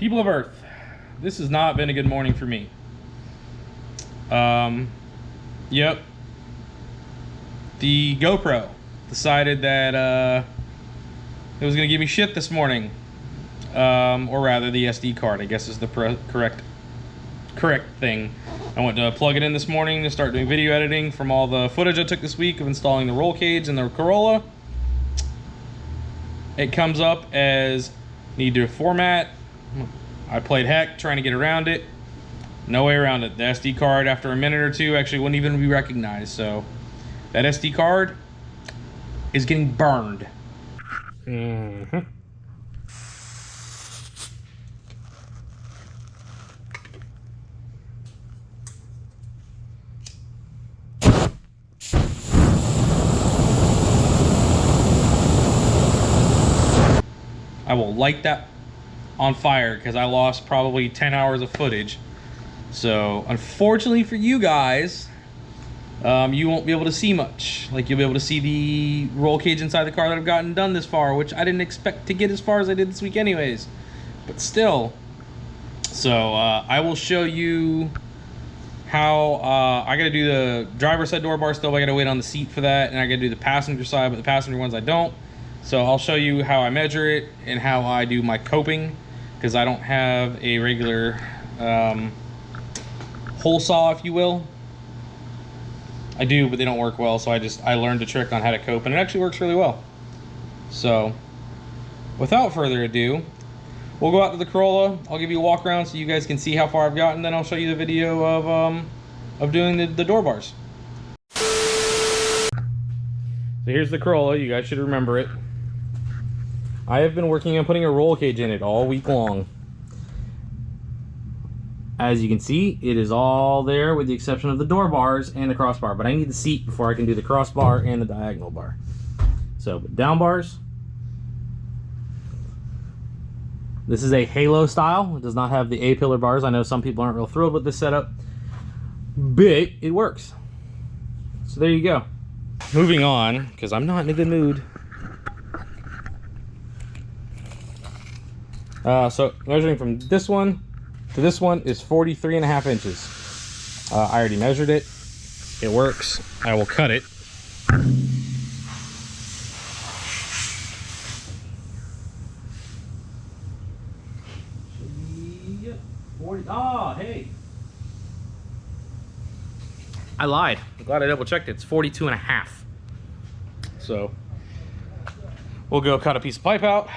People of Earth, this has not been a good morning for me. Yep. The GoPro decided that it was gonna give me shit this morning. Or rather the SD card, I guess is the correct thing. I went to plug it in this morning to start doing video editing from all the footage I took this week of installing the roll cage and the Corolla. It comes up as need to format. I played heck trying to get around it. No way around it. The SD card after a minute or two actually wouldn't even be recognized. So that SD card is getting burned. I will light that on fire because I lost probably 10 hours of footage. So unfortunately for you guys, you won't be able to see much. Like, you'll be able to see the roll cage inside the car that I've gotten done this far, which I didn't expect to get as far as I did this week anyways, but still. So I will show you how I gotta do the driver's side door bar still. I gotta wait on the seat for that, and I gotta do the passenger side, but the passenger ones I don't. So I'll show you how I measure it and how I do my coping, because I don't have a regular hole saw, if you will. I do, but they don't work well, so I learned a trick on how to cope, and it actually works really well. So without further ado, we'll go out to the Corolla. I'll give you a walk around so you guys can see how far I've gotten, then I'll show you the video of doing the door bars. So here's the Corolla. You guys should remember it. I have been working on putting a roll cage in it all week long. As you can see, it is all there with the exception of the door bars and the crossbar, but I need the seat before I can do the crossbar and the diagonal bar. So down bars. This is a halo style. It does not have the A-pillar bars. I know some people aren't real thrilled with this setup, but it works. So there you go. Moving on, because I'm not in a good mood. So measuring from this one to this one is 43.5 inches. I already measured it. It works. I will cut it. Oh, hey. I lied. I'm glad I double checked it. It's 42.5. So we'll go cut a piece of pipe out,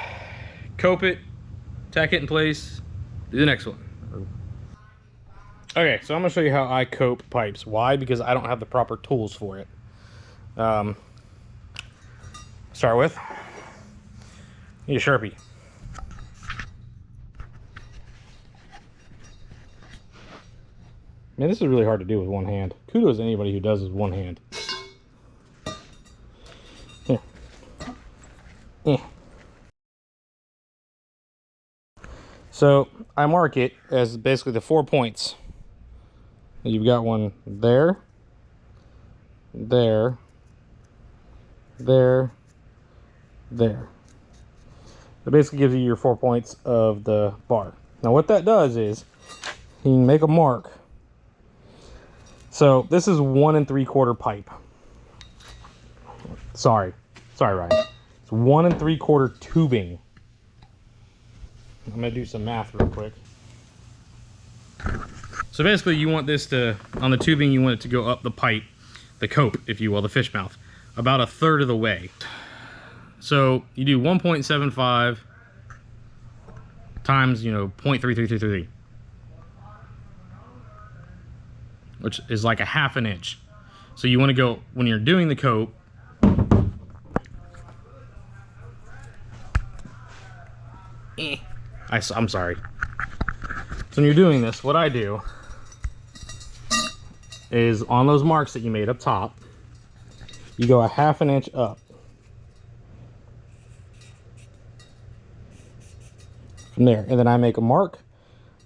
cope it, tack it in place, do the next one. Okay, so I'm gonna show you how I cope pipes. Why? Because I don't have the proper tools for it. Start with, need a Sharpie. Man, this is really hard to do with one hand. Kudos to anybody who does this with one hand. Here. Yeah. So I mark it as basically the 4 points. You've got one there, there, there, there. It basically gives you your 4 points of the bar. Now what that does is you can make a mark. So this is 1 3/4 pipe. Sorry Ryan. It's 1 3/4 tubing. I'm gonna do some math real quick. So basically you want this to, on the tubing, you want it to go up the pipe, the cope, if you will, the fish mouth, about 1/3 of the way. So you do 1.75 times, 0.3333, which is like 1/2 inch. So you want to go, when you're doing the cope, I'm sorry. So when you're doing this, what I do is on those marks that you made up top, you go 1/2 inch up. From there, and then I make a mark.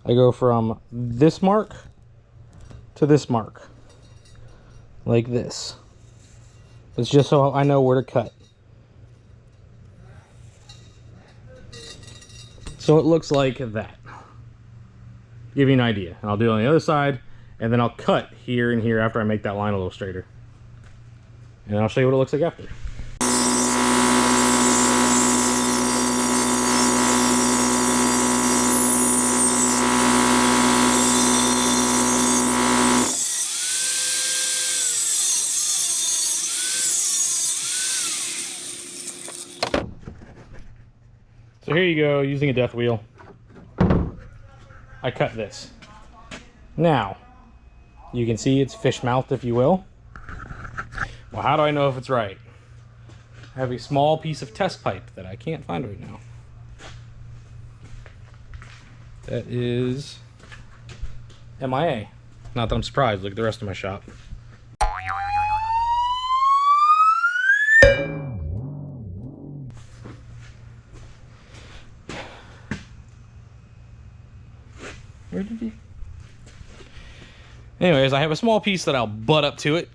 I go from this mark to this mark, like this. It's just so I know where to cut. So it looks like that. give you an idea. And I'll do it on the other side, and then I'll cut here and here after I make that line a little straighter. And I'll show you what it looks like after. So here you go, using a death wheel. I cut this. Now, you can see it's fish mouthed, if you will. Well, how do I know if it's right? I have a small piece of test pipe that I can't find right now. That is MIA. Not that I'm surprised, look at the rest of my shop. Where did he? Anyways, I have a small piece that I'll butt up to it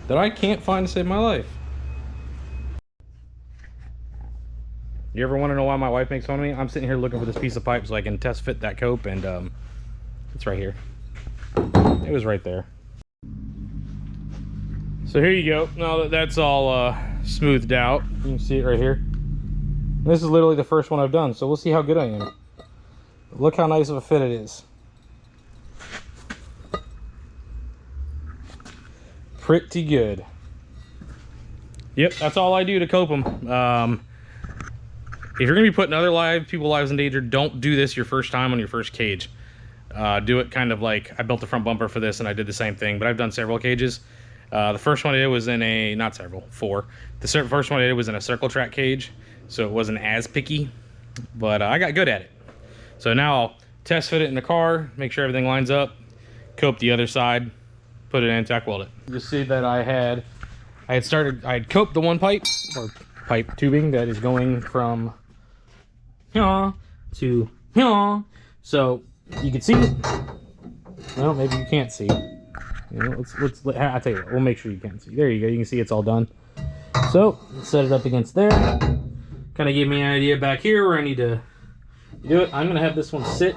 that I can't find to save my life. You ever want to know why my wife makes fun of me? I'm sitting here looking for this piece of pipe so I can test fit that cope, and it's right here. It was right there. So here you go. Now that that's all smoothed out, you can see it right here. This is literally the first one I've done, so we'll see how good I am. Look how nice of a fit it is. Pretty good. Yep, that's all I do to cope them. If you're going to be putting other people's lives in danger, don't do this your first time on your first cage. Do it kind of like, I built the front bumper for this and I did the same thing, but I've done several cages. The first one I did was in a, not several, 4. The first one I did was in a circle track cage, so it wasn't as picky, but I got good at it. So now I'll test fit it in the car, make sure everything lines up, cope the other side, put it in, tack weld it. You see that I had coped the one pipe, or pipe tubing that is going from here to here. So you can see it. Well, maybe you can't see. You know, I'll tell you what, we'll make sure you can see. There you go, you can see it's all done. So let's set it up against there. Kind of give me an idea back here where I need to do it. I'm gonna have this one sit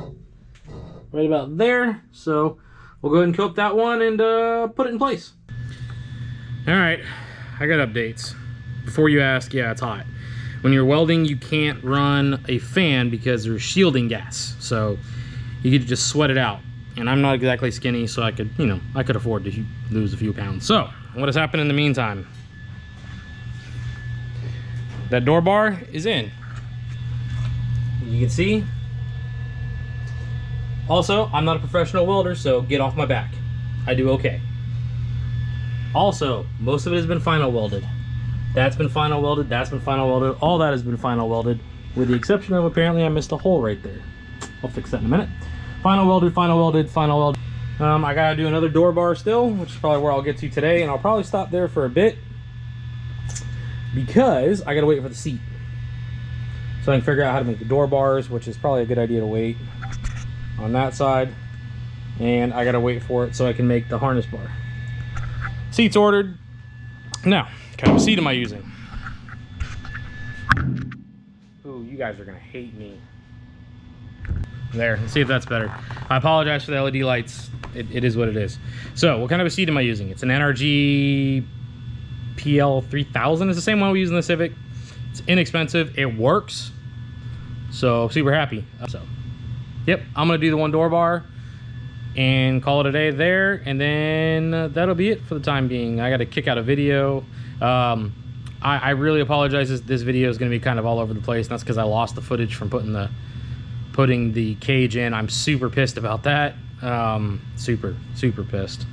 right about there. So we'll go ahead and cope that one and put it in place. All right, I got updates. Before you ask, yeah, it's hot. When you're welding, you can't run a fan because there's shielding gas. So you get to just sweat it out. And I'm not exactly skinny, so I could, you know, I could afford to lose a few pounds. So what has happened in the meantime? That door bar is in. You can see. Also, I'm not a professional welder, so get off my back. I do okay. Also, most of it has been final welded. That's been final welded, that's been final welded, all that has been final welded, with the exception of apparently I missed a hole right there. I'll fix that in a minute. Final welded, final welded, final welded. I gotta do another door bar still, which is probably where I'll get to today, and I'll probably stop there for a bit because I gotta wait for the seat. So I can figure out how to make the door bars, which is probably a good idea to wait on that side. And I gotta wait for it so I can make the harness bar. Seat's ordered. Now, what kind of seat am I using? Ooh, you guys are gonna hate me. There, let's see if that's better. I apologize for the LED lights. It is what it is. So, what kind of a seat am I using? It's an NRG PL 3000. It's the same one we use in the Civic. It's inexpensive. It works. So, super happy. So, yep, I'm gonna do the one door bar and call it a day there, and then that'll be it for the time being. I got to kick out a video. I really apologize. This video is going to be kind of all over the place, and that's because I lost the footage from putting the cage in. I'm super pissed about that. Super pissed.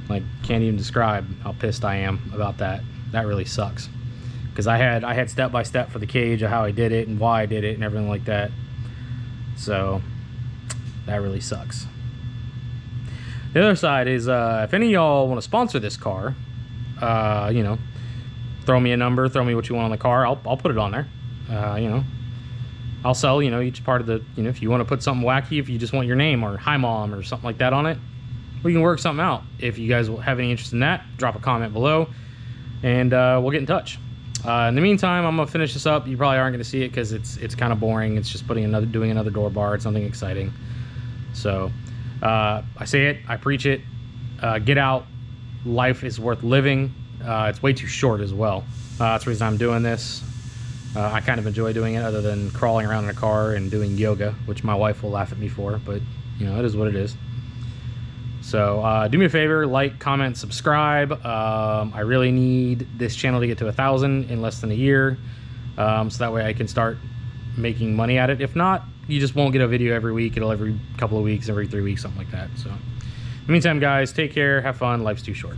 Like, can't even describe how pissed I am about that. That really sucks, because I had step by step for the cage of how I did it and why I did it and everything like that. So that really sucks. The other side is, if any of y'all want to sponsor this car, you know, throw me a number, throw me what you want on the car. I'll put it on there. You know, I'll sell, you know, each part of the, you know, if you want to put something wacky, if you just want your name or hi mom or something like that on it, we can work something out. If you guys have any interest in that, drop a comment below and we'll get in touch. In the meantime, I'm gonna finish this up. You probably aren't gonna see it because it's kind of boring. It's just doing another door bar. It's nothing exciting. So I say it, I preach it. Get out. Life is worth living. It's way too short as well. That's the reason I'm doing this. I kind of enjoy doing it, other than crawling around in a car and doing yoga, which my wife will laugh at me for, but you know, it is what it is. So do me a favor, like, comment, subscribe. I really need this channel to get to 1,000 in less than a year, so that way I can start making money at it. If not, you just won't get a video every week. It'll every couple of weeks, every 3 weeks, something like that. So in the meantime, guys, take care, have fun. Life's too short.